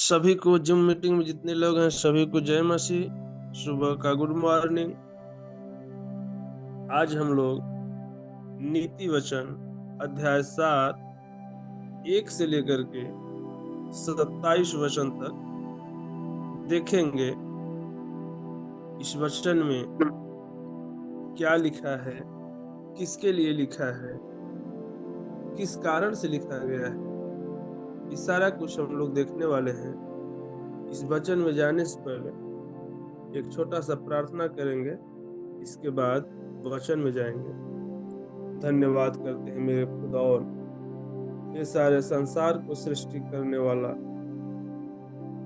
सभी को gym meeting में जितने लोग हैं सभी को जय मसीह। सुबह का गुड मॉर्निंग। आज हम लोग नीति वचन अध्याय 7 1 से लेकर के 27 वचन तक देखेंगे। इस वचन में क्या लिखा है, किसके लिए लिखा है, किस कारण से लिखा गया है, इस सारा कुछ हम लोग देखने वाले हैं। इस वचन में जाने से पहले एक छोटा सा प्रार्थना करेंगे, इसके बाद वचन में जाएंगे। धन्यवाद करते हैं मेरे खुदावन, ये सारे संसार को सृष्टि करने वाला,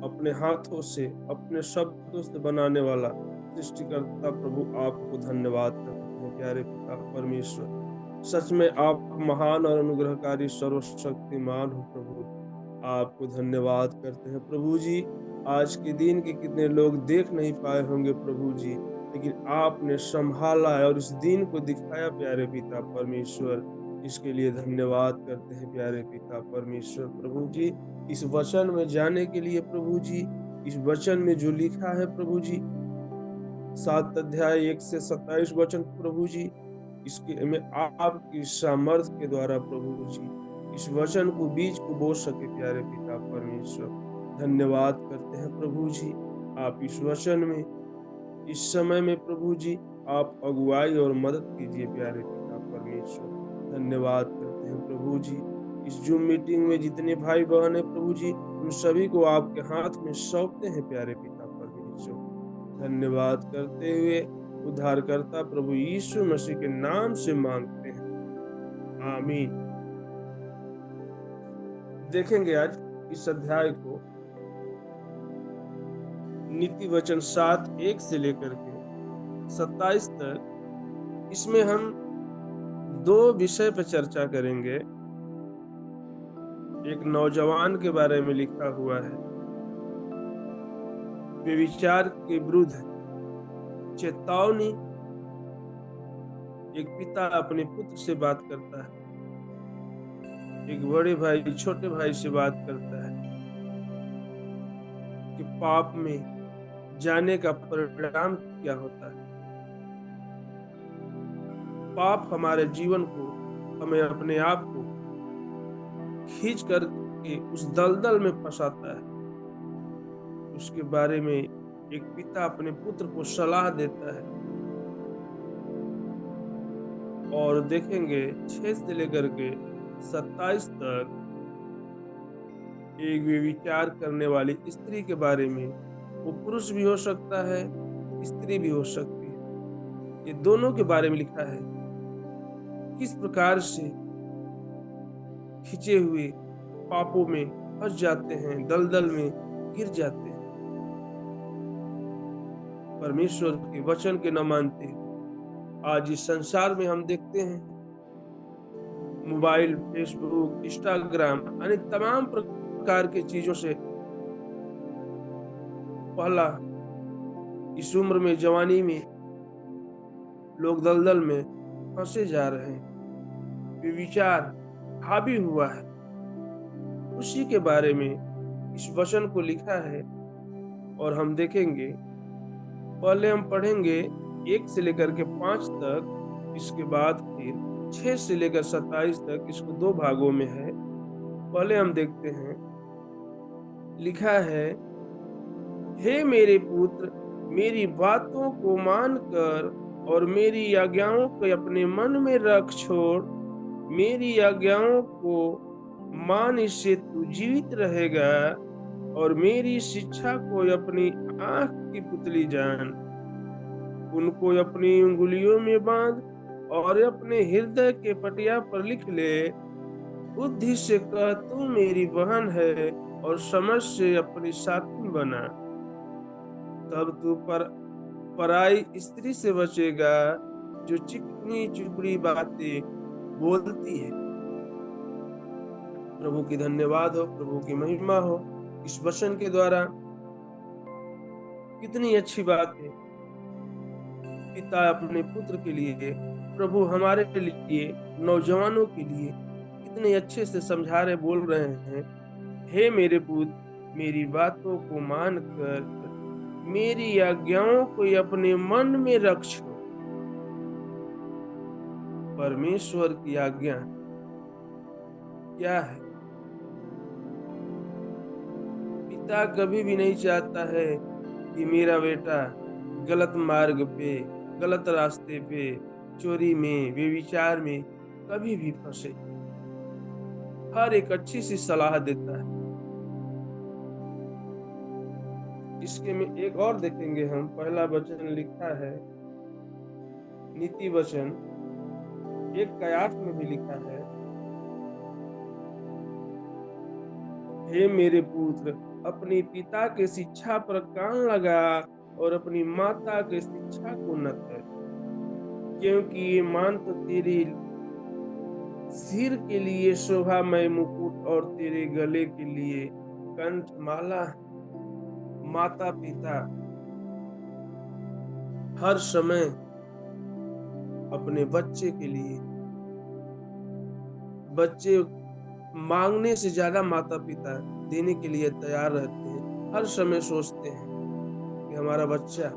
अपने हाथों से अपने शब्दों से बनाने वाला सृष्टिकर्ता प्रभु, आपको धन्यवाद करते हैं प्यारे पिता परमेश्वर। सच में आप महान और अनुग्रहकारी सर्वशक्तिमान हो प्रभु। आपको धन्यवाद करते हैं प्रभु जी। आज के दिन के कितने लोग देख नहीं पाए होंगे प्रभु जी, लेकिन आपने संभाला है और इस दिन को दिखाया प्यारे पिता परमेश्वर। इसके लिए धन्यवाद करते हैं प्यारे पिता परमेश्वर प्रभु जी। इस वचन में जाने के लिए प्रभु जी, इस वचन में जो लिखा है प्रभु जी, 7 अध्याय 1 से 27 वचन प्रभु जी, इसके में आपकी सामर्थ्य के द्वारा प्रभु जी इस वचन को बीज को बो सके प्यारे पिता परमेश्वर। धन्यवाद करते हैं प्रभु जी। आप इस वचन में इस समय में प्रभु जी आप अगुवाई और मदद कीजिए प्यारे पिता परमेश्वर। धन्यवाद करते हैं प्रभु जी। इस जूम मीटिंग में जितने भाई बहन है प्रभु जी, उन सभी को आपके हाथ में सौंपते हैं प्यारे पिता परमेश्वर। धन्यवाद करते हुए उद्धारकर्ता प्रभु यीशु मसीह के नाम से मांगते हैं, आमीन। देखेंगे आज इस अध्याय को, नीति वचन 7 1 से लेकर के 27 तक। इसमें हम 2 विषय पर चर्चा करेंगे। एक नौजवान के बारे में लिखा हुआ है, व्यभिचार के विरुद्ध चेतावनी। एक पिता अपने पुत्र से बात करता है, एक बड़े भाई छोटे भाई से बात करता है कि पाप में जाने का परिणाम क्या होता है। पाप हमारे जीवन को, हमें अपने आप को खींच करके उस दलदल में फंसाता है। उसके बारे में एक पिता अपने पुत्र को सलाह देता है। और देखेंगे 6 से लेकर के 27 तक एक व्यभिचार करने वाली स्त्री के बारे में। वो पुरुष भी हो सकता है, स्त्री भी हो सकती है, ये दोनों के बारे में लिखा है। किस प्रकार से खिंचे हुए पापों में फंस जाते हैं, दलदल में गिर जाते हैं, परमेश्वर के वचन के न मानते हैं। आज इस संसार में हम देखते हैं मोबाइल, फेसबुक, इंस्टाग्राम, अनेक तमाम प्रकार की चीजों से पहला इस उम्र में, जवानी में लोग दलदल में फंसे जा रहे हैं। व्यभिचार हावी हुआ है, उसी के बारे में इस वचन को लिखा है और हम देखेंगे। पहले हम पढ़ेंगे 1 से लेकर के 5 तक, इसके बाद फिर 6 से लेकर 27 तक। इसको 2 भागों में है। पहले हम देखते हैं, लिखा है, हे मेरे पुत्र, मेरी बातों को मानकर और मेरी आज्ञाओं को अपने मन में रख छोड़। मेरी आज्ञाओं को मान, इससे तू जीवित रहेगा, और मेरी शिक्षा को अपनी आंख की पुतली जान। उनको अपनी उंगलियों में बांध और अपने हृदय के पटिया पर लिख ले। बुद्धि से कह तू मेरी बहन है, और समझ से अपनी साथी बना। तब तू पराई स्त्री से बचेगा, जो चिकनी चुपड़ी बातें बोलती है। प्रभु की धन्यवाद हो, प्रभु की महिमा हो इस वचन के द्वारा। कितनी अच्छी बात है, पिता अपने पुत्र के लिए, प्रभु हमारे लिए, नौजवानों के लिए कितने अच्छे से समझा रहे, बोल रहे हैं। हे मेरे पुत्र, मेरी बातों को मानकर मेरी आज्ञाओं को अपने मन में रखो। परमेश्वर की आज्ञा क्या है? पिता कभी भी नहीं चाहता है कि मेरा बेटा गलत मार्ग पे, गलत रास्ते पे, चोरी में, व्यभिचार में कभी भी फंसे। हर एक अच्छी सी सलाह देता है। इसके में एक और देखेंगे हम, पहला वचन लिखा है नीति वचन 1:8 में भी लिखा है, हे मेरे पुत्र, अपने पिता के शिक्षा पर कान लगा और अपनी माता के शिक्षा को न कर, क्योंकि ये मान तो तेरे सिर के लिए शोभामय मुकुट और तेरे गले के लिए कंठमाला है। माता पिता हर समय अपने बच्चे के लिए, बच्चे मांगने से ज्यादा माता पिता देने के लिए तैयार रहते हैं। हर समय सोचते हैं कि हमारा बच्चा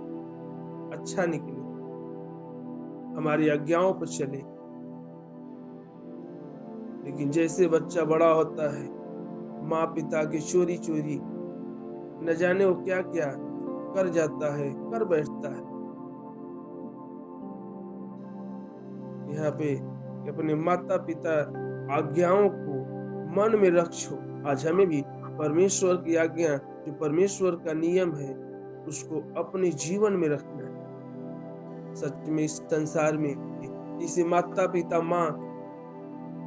अच्छा निकले, हमारी आज्ञाओं पर चले। लेकिन जैसे बच्चा बड़ा होता है, माँ पिता की चोरी चोरी न जाने वो क्या क्या कर जाता है, कर बैठता है। यहाँ पे अपने माता पिता आज्ञाओं को मन में रखो। आज हमें भी परमेश्वर की आज्ञा, जो परमेश्वर का नियम है, उसको अपने जीवन में रखना है। सच में इस संसार में इसे माता पिता माँ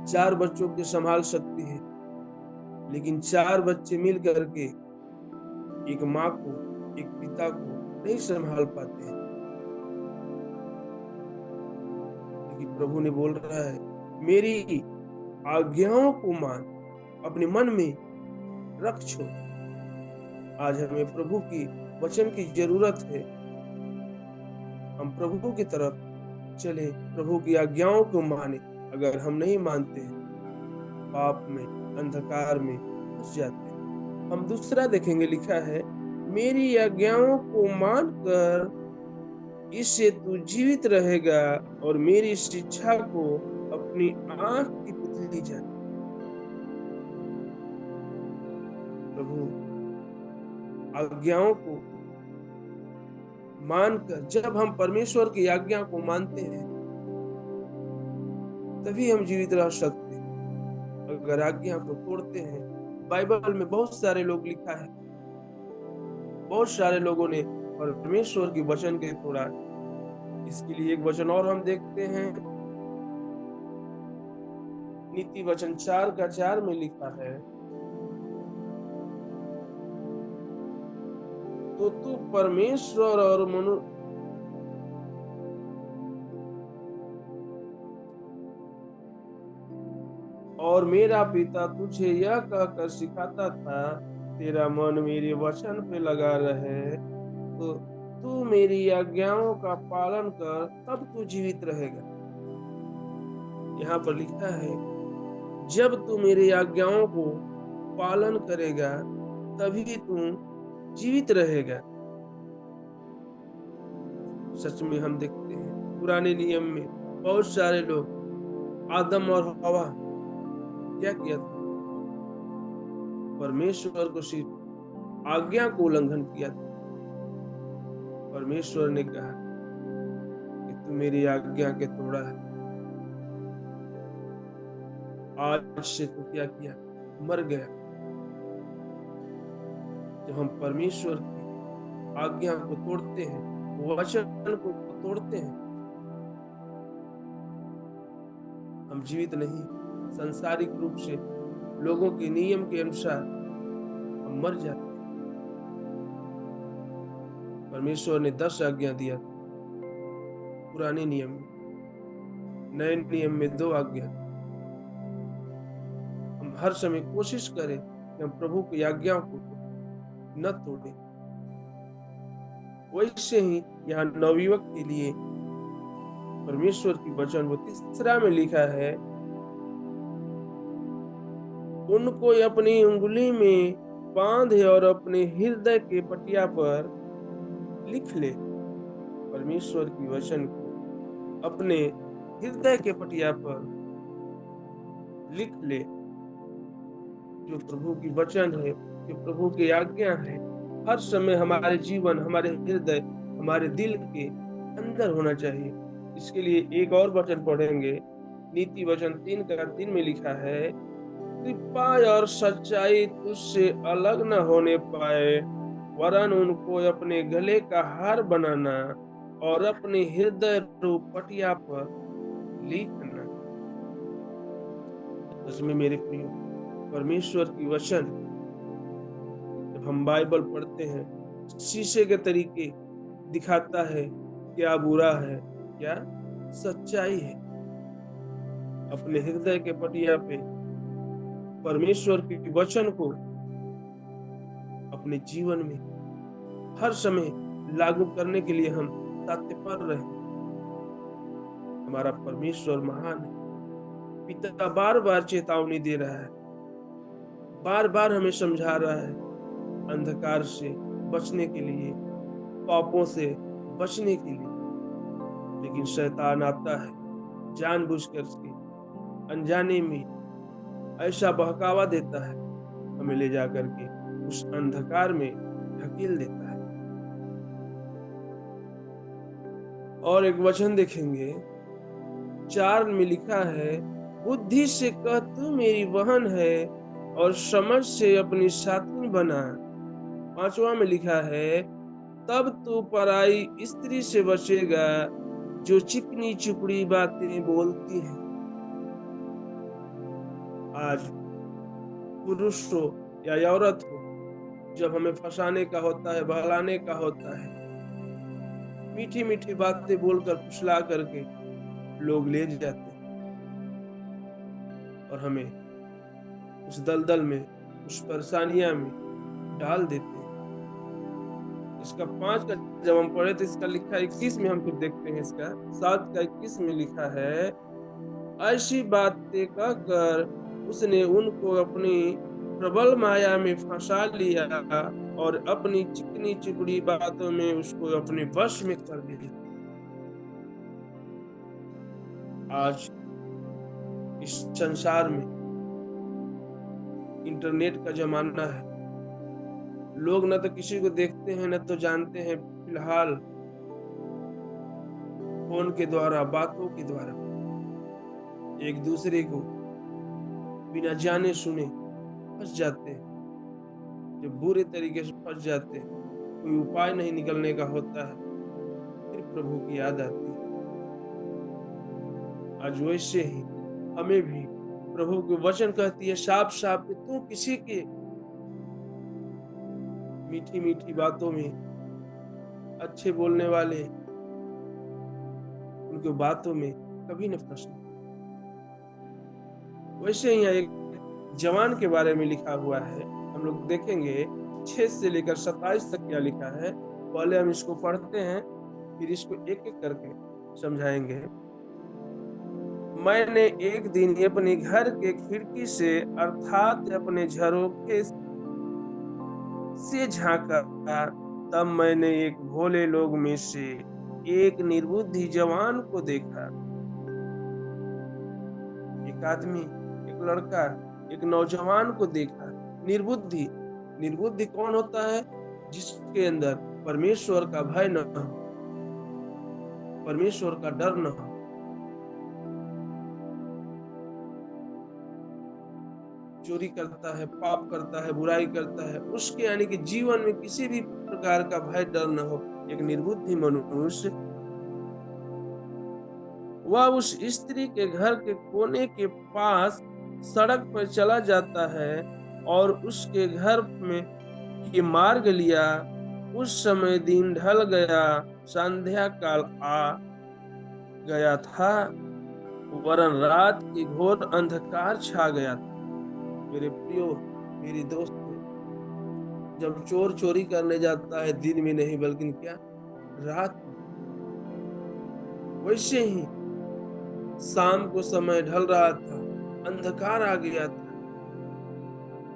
4 बच्चों को संभाल सकती है, लेकिन 4 बच्चे मिल करके एक माँ को, एक पिता को नहीं संभाल पाते हैं। लेकिन प्रभु ने बोल रहा है, मेरी आज्ञाओं को मान, अपने मन में रख छोड़। आज हमें प्रभु की वचन की जरूरत है। हम प्रभु की तरफ चले, प्रभु की आज्ञाओं को माने। अगर हम नहीं मानते हैं, पाप में, अंधकार में फंस जाते हैं। हम दूसरा देखेंगे, लिखा है, मेरी आज्ञाओं को मानकर इससे तू जीवित रहेगा और मेरी शिक्षा को अपनी आंख की पुतली जान। प्रभु आज्ञाओं को मानकर, जब हम परमेश्वर की आज्ञा को मानते हैं, तभी हम जीवित रह सकते हैं। अगर आज्ञा को तोड़ते हैं, बाइबल में बहुत सारे लोग लिखा है, बहुत सारे लोगों ने परमेश्वर की वचन के तोड़ा। इसके लिए एक वचन और हम देखते हैं, नीति वचन 4:4 में लिखा है, तो तू परमेश्वर और मेरा पिता तुझे यह कहकर सिखाता था, तेरा मन मेरे वचन पे लगा रहे, तो तू मेरी आज्ञाओं का पालन कर, तब तू जीवित रहेगा। यहाँ पर लिखा है, जब तू मेरी आज्ञाओं को पालन करेगा, तभी तू जीवित रहेगा। सच में हम देखते हैं पुराने नियम में बहुत सारे लोग, आदम और हवा क्या किया था? परमेश्वर को सिर्फ आज्ञा को उल्लंघन किया था। परमेश्वर ने कहा कि तू मेरी आज्ञा के तोड़ा है, आज से तू क्या किया? मर गया। जब हम परमेश्वर की आज्ञा को तोड़ते हैं, वचन को तोड़ते हैं, हम जीवित नहीं, सांसारिक रूप से लोगों के नियम के अनुसार हम मर जाते हैं। परमेश्वर ने 10 आज्ञा दिया पुराने नियम में, नए नियम में 2 आज्ञा। हम हर समय कोशिश करें कि हम प्रभु की आज्ञा को न तोड़ें। वैसे ही यहाँ नवयुवक के लिए परमेश्वर की वचन वो 3 में लिखा है, उनको अपनी उंगली में बांधे और अपने हृदय के पटिया पर लिख ले। परमेश्वर की वचन को अपने हृदय के पटिया पर लिख ले। जो प्रभु की वचन है, जो प्रभु की आज्ञा है, हर समय हमारे जीवन, हमारे हृदय, हमारे दिल के अंदर होना चाहिए। इसके लिए एक और वचन पढ़ेंगे। नीति वचन 3:3 में लिखा है, कृपा और सच्चाई तुझसे अलग न होने पाए, वरन उनको अपने गले का हार बनाना और अपने हृदय रूप पटिया पर लिखना। सच में मेरे प्रियो, परमेश्वर की वचन जब हम बाइबल पढ़ते हैं, शीशे के तरीके दिखाता है क्या बुरा है, क्या सच्चाई है। अपने हृदय के पटिया पे परमेश्वर के वचन को अपने जीवन में हर समय लागू करने के लिए हम तत्पर रहे। हमारा परमेश्वर महान है। पिता बार बार चेतावनी दे रहा है, बार बार हमें समझा रहा है, अंधकार से बचने के लिए, पापों से बचने के लिए। लेकिन शैतान आता है जानबूझकर के, अनजाने में ऐसा बहकावा देता है, हमें ले जाकर के उस अंधकार में ढकेल देता है। और एक वचन देखेंगे 4 में लिखा है, बुद्धि से कह तू मेरी बहन है और समझ से अपनी साथी बना। 5वां में लिखा है, तब तू पराई स्त्री से बचेगा जो चिकनी चुपड़ी बातें बोलती है। आज पुरुष हो या औरत हो, जब हमें फंसाने का होता है, बहलाने का होता है, मीठी मीठी बातें बोलकर फुसला करके लोग ले जाते हैं और हमें उस दलदल में, उस परेशानियां में डाल देते हैं। इसका 5 का जब हम पढ़े तो इसका लिखा 21 में हम फिर देखते हैं। इसका 7 का 21 में लिखा है, ऐसी बातें कहकर उसने उनको अपनी प्रबल माया में फंसा लिया और अपनी चिकनी चिपड़ी बातों में उसको अपने वश में कर लिया। आज इस संसार में इंटरनेट का जमाना है। लोग न तो किसी को देखते हैं, न तो जानते हैं। फिलहाल फोन के द्वारा, बातों के द्वारा एक दूसरे को बिना जाने सुने फंस जाते हैं। जब बुरे तरीके से फंस जाते हैं, कोई उपाय नहीं निकलने का होता है, फिर प्रभु की याद आती है। आज वैसे ही हमें भी प्रभु के वचन कहती है साफ साफ कि तू किसी के मीठी मीठी बातों में, अच्छे बोलने वाले उनके बातों में कभी न फंसना। वैसे ही एक जवान के बारे में लिखा हुआ है, हम लोग देखेंगे 6 से लेकर 27 तक क्या लिखा है। पहले हम इसको पढ़ते हैं, फिर इसको एक एक करके समझाएंगे। मैंने एक दिन अपने घर के खिड़की से अर्थात अपने झरोखे से झांका, तब मैंने एक भोले लोग में से एक निर्बुद्धि जवान को देखा। एक आदमी, एक लड़का, एक नौजवान को देखा। निर्बुद्धि, निर्बुद्धि कौन होता है? जिसके अंदर परमेश्वर का भय न हो, परमेश्वर का डर न हो। चोरी करता है, पाप करता है, बुराई करता है, उसके यानी कि जीवन में किसी भी प्रकार का भय डर न हो। एक निर्बुद्धि मनुष्य, वह उस स्त्री के घर के कोने के पास सड़क पर चला जाता है और उसके घर में ये मार्ग लिया। उस समय दिन ढल गया, संध्या काल आ गया था, वरन रात की घोर अंधकार छा गया था। मेरे प्रियो, मेरी दोस्त, जब चोर चोरी करने जाता है दिन में नहीं बल्कि क्या, रात में। वैसे ही शाम को समय ढल रहा था, अंधकार आ गया था,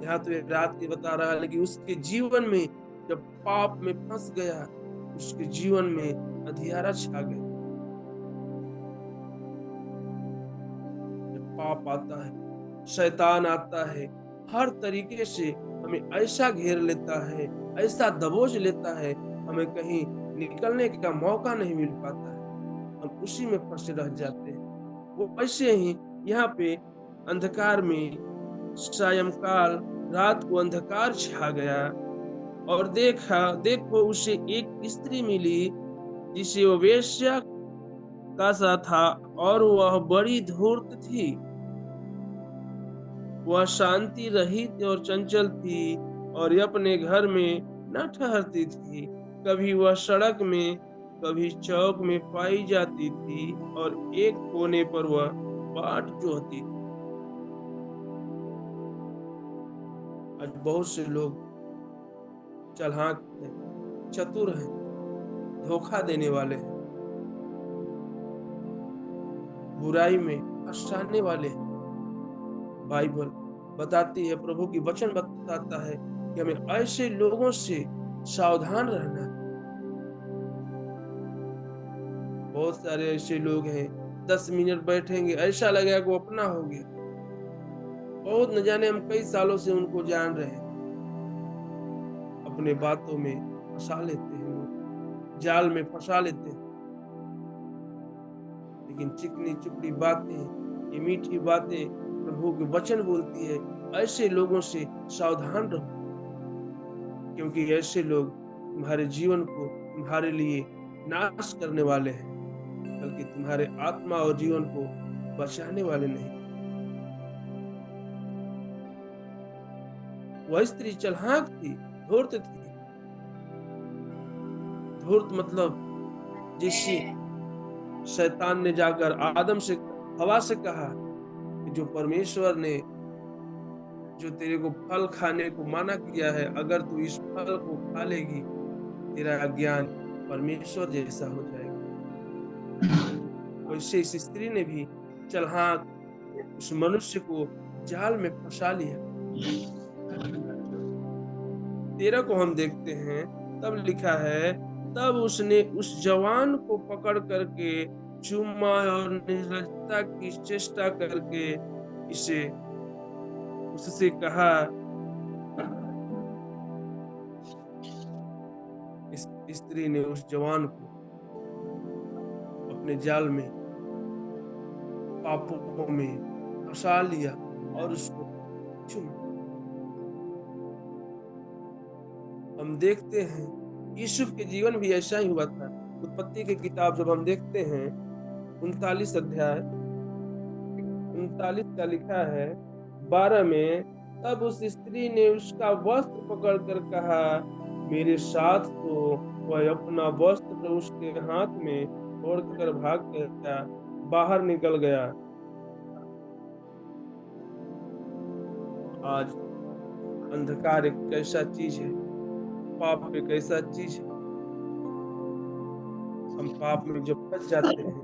यहाँ तो एक रात की बता रहा है, लेकिन उसके जीवन में जब पाप में फंस गया, उसके जीवन में अंधियारा छा गया। जब पाप आता है, शैतान आता है, हर तरीके से हमें ऐसा घेर लेता है, ऐसा दबोच लेता है, हमें कहीं निकलने का मौका नहीं मिल पाता है, हम उसी में फंसे रह जाते हैं। वो वैसे ही यहाँ पे अंधकार में सायंकाल रात को अंधकार छा गया और देखो उसे एक स्त्री मिली जिसे वो वेश्या का सा था और वह बड़ी धूर्त थी। वह शांति रहित और चंचल थी और अपने घर में न ठहरती थी। कभी वह सड़क में, कभी चौक में पाई जाती थी और एक कोने पर वह बाट जोहती थी। आज बहुत से लोग चालाक हैं, चतुर हैं, धोखा देने वाले हैं, बुराई में फंसाने वाले हैं। बाइबल बताती है, प्रभु की वचन बताता है कि हमें ऐसे लोगों से सावधान रहना है। बहुत सारे ऐसे लोग हैं, 10 मिनट बैठेंगे ऐसा लगेगा कि वो अपना हो गया। बहुत न जाने हम कई सालों से उनको जान रहे हैं, अपने बातों में फंसा लेते हैं, लोग जाल में फंसा लेते हैं। लेकिन चिकनी चुपड़ी बातें, ये मीठी बातें प्रभु के वचन बोलती है, ऐसे लोगों से सावधान रहो, क्योंकि ऐसे लोग तुम्हारे जीवन को तुम्हारे लिए नाश करने वाले हैं, बल्कि तुम्हारे आत्मा और जीवन को बचाने वाले नहीं। वह स्त्री चालाक थी, धूर्त थी। धूर्त मतलब जिससे शैतान ने जाकर आदम से, हवा से कहा कि जो परमेश्वर ने जो तेरे को फल खाने को मना किया है, अगर तू इस फल को खा लेगी, तेरा ज्ञान परमेश्वर जैसा हो जाएगा। वैसे इस स्त्री ने भी चालाक उस मनुष्य को जाल में फंसा लिया। 13 को हम देखते हैं, तब लिखा है, तब उसने उस जवान को पकड़ करके चूमा और निर्लजता की चेष्टा करके इसे उससे कहा, इस स्त्री ने उस जवान को अपने जाल में, पापों में फंसा लिया और उसको चूमा। हम देखते हैं यूसुफ के जीवन भी ऐसा ही हुआ था। उत्पत्ति की किताब जब हम देखते हैं 39 अध्याय 39 का लिखा है 12 में, तब उस स्त्री ने उसका वस्त्र पकड़कर कहा, मेरे साथ, तो वह अपना वस्त्र उसके हाथ में छोड़कर भाग गया, बाहर निकल गया। आज अंधकार एक ऐसा चीज है, पाप एक ऐसा चीज है, हम पाप में जब फंस जाते हैं,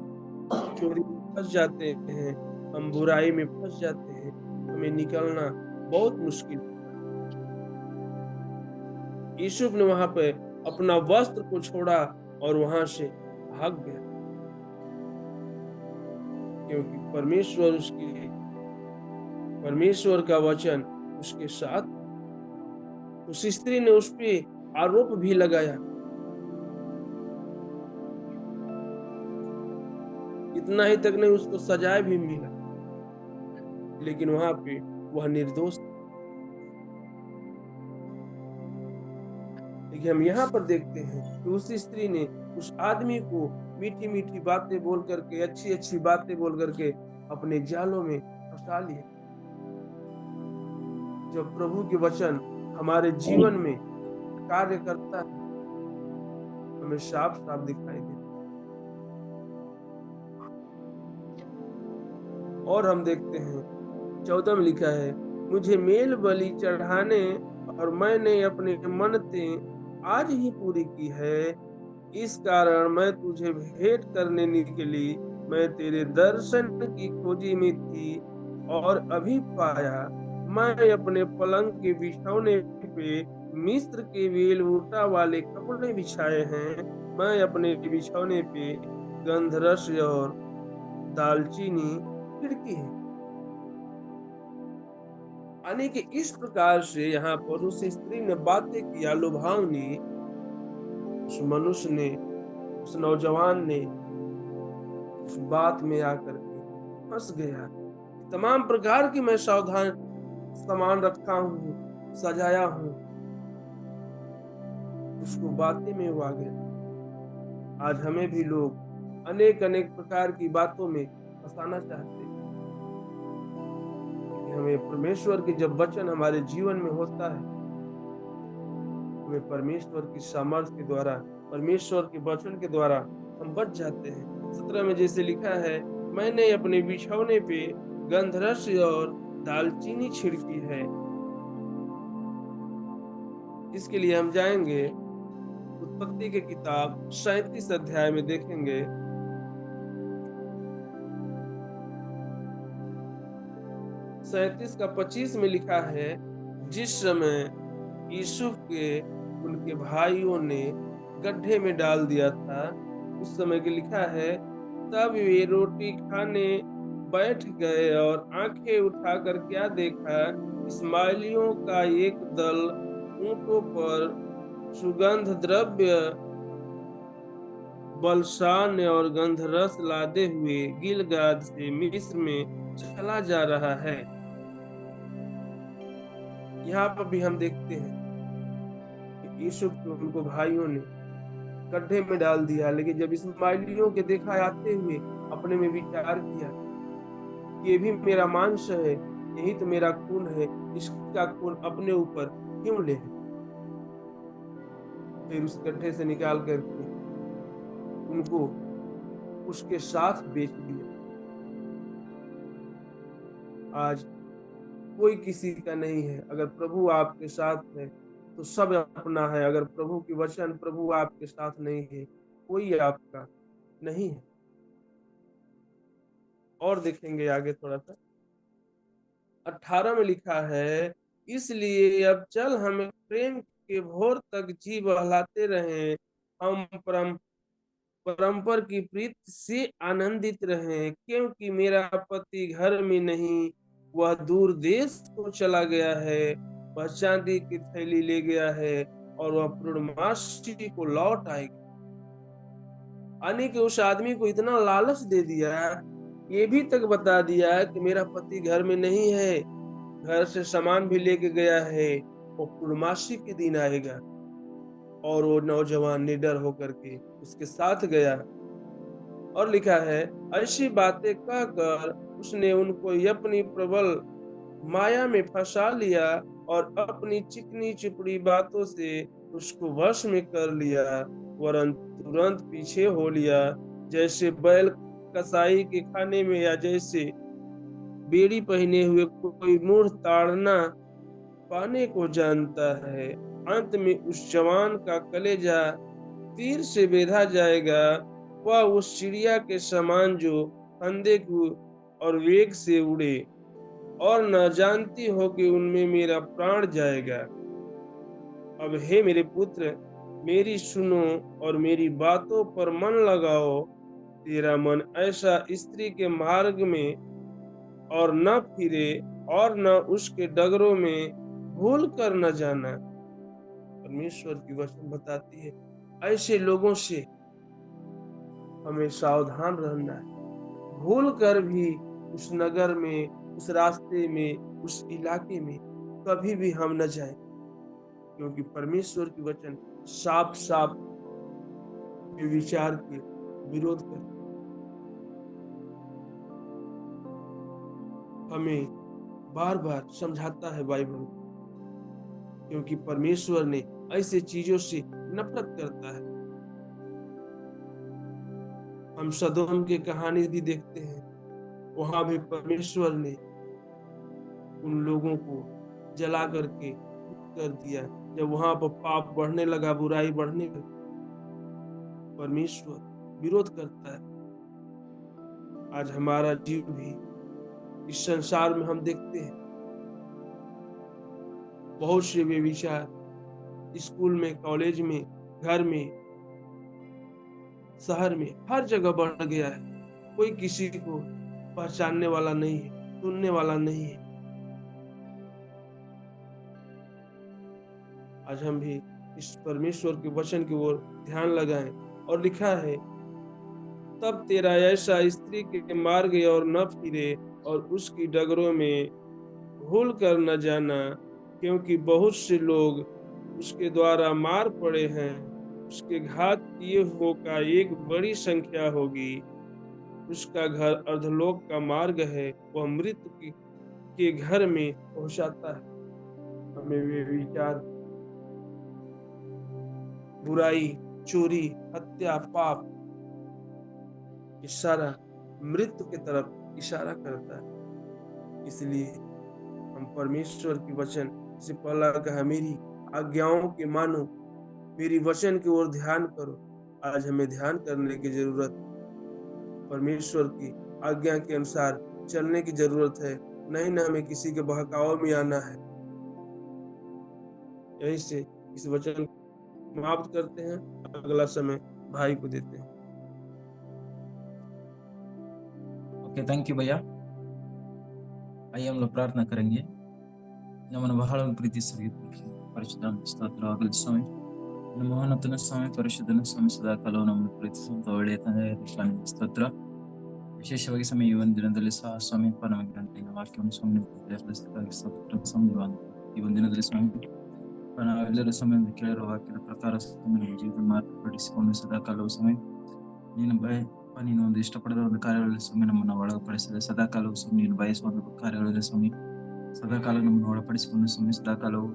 चोरी में फंस जाते हैं, हम बुराई में फंस जाते हैं, हमें निकलना बहुत मुश्किल। यूसुफ ने वहां पे अपना वस्त्र को छोड़ा और वहां से भाग गया, क्योंकि परमेश्वर का वचन उसके साथ। उस स्त्री ने उस पे आरोप भी लगाया। इतना ही तक नहीं, उसको सजाए भी मिला, लेकिन वहां पे वह निर्दोष था। लेकिन हम यहाँ पर देखते हैं कि उस स्त्री ने उस आदमी को मीठी मीठी बातें बोल करके, अच्छी अच्छी बातें बोल करके अपने जालों में फंसा लिया। जब प्रभु के वचन हमारे जीवन में कार्य करता है, हमें साफ साफ दिखाई देता है। और हम देखते हैं 14 में लिखा है, मुझे मेल बलि चढ़ाने और मैंने अपने मन्नतें आज ही पूरी की है, इस कारण मैं तुझे भेंट करने निकली। मैं तेरे दर्शन की खोजी में थी और अभी पाया, मैं अपने पलंग के बिछौने पे मिस्र के वेलबूटा वाले कपड़े बिछाए हैं। मैं अपने बिछौने पे गंधरस और दालचीनी खिड़की है। यानी कि इस प्रकार से यहाँ पर उस स्त्री ने बातें किया लुभावनी। उस मनुष्य ने, उस नौजवान ने उस बात में आकर के फंस गया। तमाम प्रकार की मैं सावधान सामान रखा हूँ, सजाया हूँ, उसको बातें में वो आ गया। आज हमें भी लोग अनेक अनेक प्रकार की बातों में फंसाना चाहते हैं। हमें परमेश्वर के जब वचन हमारे जीवन में होता है, हमें परमेश्वर की सामर्थ्य के द्वारा, परमेश्वर के वचन के द्वारा हम बच जाते हैं। 17 में जैसे लिखा है, मैंने अपने बिछौने पे गंधरस और दालचीनी छिड़की है। इसके लिए हम जाएंगे उत्पत्ति के किताब 37 अध्याय में देखेंगे। 37 का 25 में लिखा है, जिस समय यूसुफ के उनके भाइयों ने गड्ढे में डाल दिया था, उस समय के लिखा है, तब वे रोटी खाने बैठ गए और आंखें उठाकर क्या देखा, इस्माइलियों का एक दल ऊंटों पर सुगंध द्रव्य, बलशान और गंधरस लादे हुए गिलगाद से मिस्र में चला जा रहा है। यहाँ पर भी हम देखते हैं कि यूसुफ को उनको भाइयों ने गड्ढे में डाल दिया, लेकिन जब इस्माइलियों के देखा आते हुए अपने में विचार किया, ये भी मेरा मांस है, यही तो मेरा खून है, इसका खून अपने ऊपर क्यों ले। फिर उस गड्ढे से निकाल करके उनको उसके साथ बेच दिया। आज कोई किसी का नहीं है। अगर प्रभु आपके साथ है तो सब अपना है। अगर प्रभु की वचन, प्रभु आपके साथ नहीं है, कोई आपका नहीं है। और देखेंगे आगे थोड़ा सा 18 में लिखा है, इसलिए अब चल हमें प्रेम के भोर तक जी बहलाते रहें, हम परम्पर की प्रीत से आनंदित रहें, क्योंकि मेरा पति घर में नहीं, वह दूर देश को चला गया है। वह चांदी की थैली ले गया है और वह पूर्णमासी को लौट आएगा। यानी कि उस आदमी को इतना लालच दे दिया, ये भी तक बता दिया कि मेरा पति घर में नहीं है, घर से सामान भी लेके गया है, वो पूर्णमासी के दिन आएगा। और वो नौजवान निडर होकर के उसके साथ गया। और लिखा है, ऐसी बातें कहकर उसने उनको अपनी प्रबल माया में फंसा लिया और अपनी चिकनी चुपड़ी बातों से उसको वश में कर लिया, वरन तुरंत पीछे हो लिया, जैसे बैल कसाई के खाने में, या जैसे बेड़ी पहने हुए कोई मूढ़ ताड़ना पाने को जानता है। अंत में उस जवान का कलेजा तीर से बेधा जाएगा, वह उस चिड़िया के समान जो फंदे को और वेग से उड़े और न जानती हो कि उनमें मेरा प्राण जाएगा। अब हे मेरे पुत्र, मेरी सुनो और मेरी बातों पर मन लगाओ। तेरा मन ऐसा स्त्री के मार्ग में और न फिरे, और न उसके डगरों में भूल कर न जाना। परमेश्वर की वचन बताती है, ऐसे लोगों से हमें सावधान रहना है। भूल कर भी उस नगर में, उस रास्ते में, उस इलाके में कभी भी हम न जाएं, क्योंकि परमेश्वर की वचन साफ साफ विचार के विरोध करते। हमें बार बार समझाता है बाइबल, क्योंकि परमेश्वर ने ऐसे चीजों से नफरत करता है। हम सदोम की कहानी भी देखते हैं, वहां भी परमेश्वर ने उन लोगों को जला करके कर दिया। जब वहां पर पाप बढ़ने लगा, बुराई बढ़ने लगी, परमेश्वर विरोध करता है। आज हमारा जीव भी इस संसार में हम देखते हैं बहुत से व्यभिचार स्कूल में, कॉलेज में, घर में, शहर में, हर जगह बढ़ गया है। कोई किसी को पहचानने वाला नहीं है, सुनने वाला नहीं है। आज हम भी इस परमेश्वर के वचन की ओर ध्यान लगाएं। और लिखा है, तब तेरा ऐसा स्त्री के मार्ग और न फिरे, और उसकी डगरों में भूल कर न जाना, क्योंकि बहुत से लोग उसके द्वारा मार पड़े हैं। उसके घात किए हुओं का एक बड़ी संख्या होगी। उसका घर अधोलोक का मार्ग है, वह मृत्यु के घर में पहुंचाता है। हमें वे विचार, बुराई, चोरी, हत्या, पाप, इशारा मृत्यु की तरफ इशारा करता है। इसलिए हम परमेश्वर की वचन से पहला कहा, मेरी आज्ञाओं के मानो, मेरी वचन की ओर ध्यान करो। आज हमें ध्यान करने की जरूरत, परमेश्वर की आज्ञा के अनुसार चलने की जरूरत है। नहीं ना हमें किसी के बहकावे में आना है। यहीं से इस वचन समाप्त करते हैं। अगला समय भाई को देते हैं। ओके, थैंक यू भैया। आइए हम लोग प्रार्थना करेंगे। ನಮ್ಮನ್ನು ಬಹಳ ಪ್ರೀತಿಸಿ ಪರಿಶುದ್ಧ ಸ್ತೋತ್ರವಾಗಲಿ ಸ್ವಾಮಿ. ನಿಮ್ಮ ಮಹೋನ್ನತನ ಸ್ವಾಮಿ, ಪರಿಶುದ್ಧನ ಸ್ವಾಮಿ, ಸದಾ ಕಾಲವು ನಮ್ಮನ್ನು ಪ್ರೀತಿಸುವಂತ ಒಳ್ಳೆಯ ತಂದೆ ಸ್ವಾಮಿ ಸ್ತೋತ್ರ. ವಿಶೇಷವಾಗಿ ಸ್ವಾಮಿ ಈ ಒಂದು ದಿನದಲ್ಲಿ ಸಹ ಸ್ವಾಮಿ ನಮಗೆ ನಿನ್ನ ವಾಕ್ಯವನ್ನು ಸ್ವಾಮಿ ಸ್ತೋತ್ರ ಸ್ವಾಮಿ. ಈ ಒಂದು ದಿನದಲ್ಲಿ ಸ್ವಾಮಿ ನಾವೆಲ್ಲರೂ ಸಮಯ ಕೇಳಿರುವ ವಾಕ್ಯದ ಪ್ರಕಾರ ಸ್ವಾಮಿ ನಮ್ಮ ಜೀವನ ಮಾರ್ಪಡಿಸಿಕೊಂಡು ಸದಾ ಕಾಲವು ಸಮಯ ನೀನು ಒಂದು ಇಷ್ಟಪಡದ ಒಂದು ಕಾರ್ಯಗಳಲ್ಲಿ ಸ್ವಾಮಿ ನಮ್ಮನ್ನು ಒಳಪಡಿಸಿದೆ. ಸದಾ ಕಾಲವು ಸ್ವಾಮಿ ನೀನು ಬಯಸುವ ಒಂದು ಕಾರ್ಯಗಳಲ್ಲಿ ಸ್ವಾಮಿ ಸದಾಕಾಲ ನಮ್ಮನ್ನು ಒಳಪಡಿಸಿಕೊಂಡು ಸ್ವಾಮಿ ಸದಾಕಾಲವು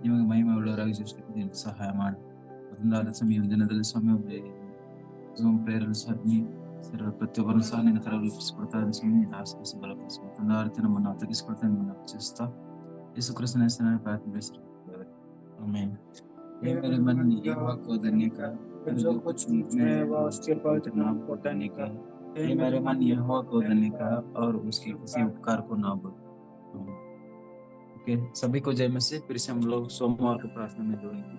ನಿಮಗೆ ಮಹಿಮೆ ಉಳ್ಳವರಾಗಿ ಜೀವಿಸಲಿಕ್ಕೆ ನೀನು ಸಹಾಯ ಮಾಡಿ. ಒಂದಾದ ಸಮಯ ದಿನದಲ್ಲಿ ಸ್ವಾಮಿ ಝೂಮ್ ಪ್ರೇಯರಲ್ಲಿ ಸ್ವಾಮಿ ಪ್ರತಿಯೊಬ್ಬರನ್ನು ಸಹ ನಿನ್ನ ಕರಗೊಳಿಸಿಕೊಡ್ತಾ ಇದ್ದ ಸ್ವಾಮಿ ಆಶ್ರಯಿಸಿ ಬಲಪಡಿಸಿಕೊಂಡು ತಂದಾರ್ತಿ ನಮ್ಮನ್ನು ಒದಗಿಸಿಕೊಡ್ತಾ ನಮ್ಮನ್ನು ರಕ್ಷಿಸ್ತಾ ಯೇಸು ಕ್ರಿಸ್ತನ ಹೆಸರಿನಲ್ಲಿ ಪ್ರಾರ್ಥನೆ. आमीन। हे मेरे मन यहोवा को धन्य कर, जो कुछ मुझ में है वह उसके पवित्र नाम को धन्य कर। हे मेरे मन यहोवा को धन्य कर और उसके किसी उपकार को ना भूल। ओके, सभी को जय मसीह। फिर से हम लोग सोमवार को प्रार्थना में जुड़ेंगे।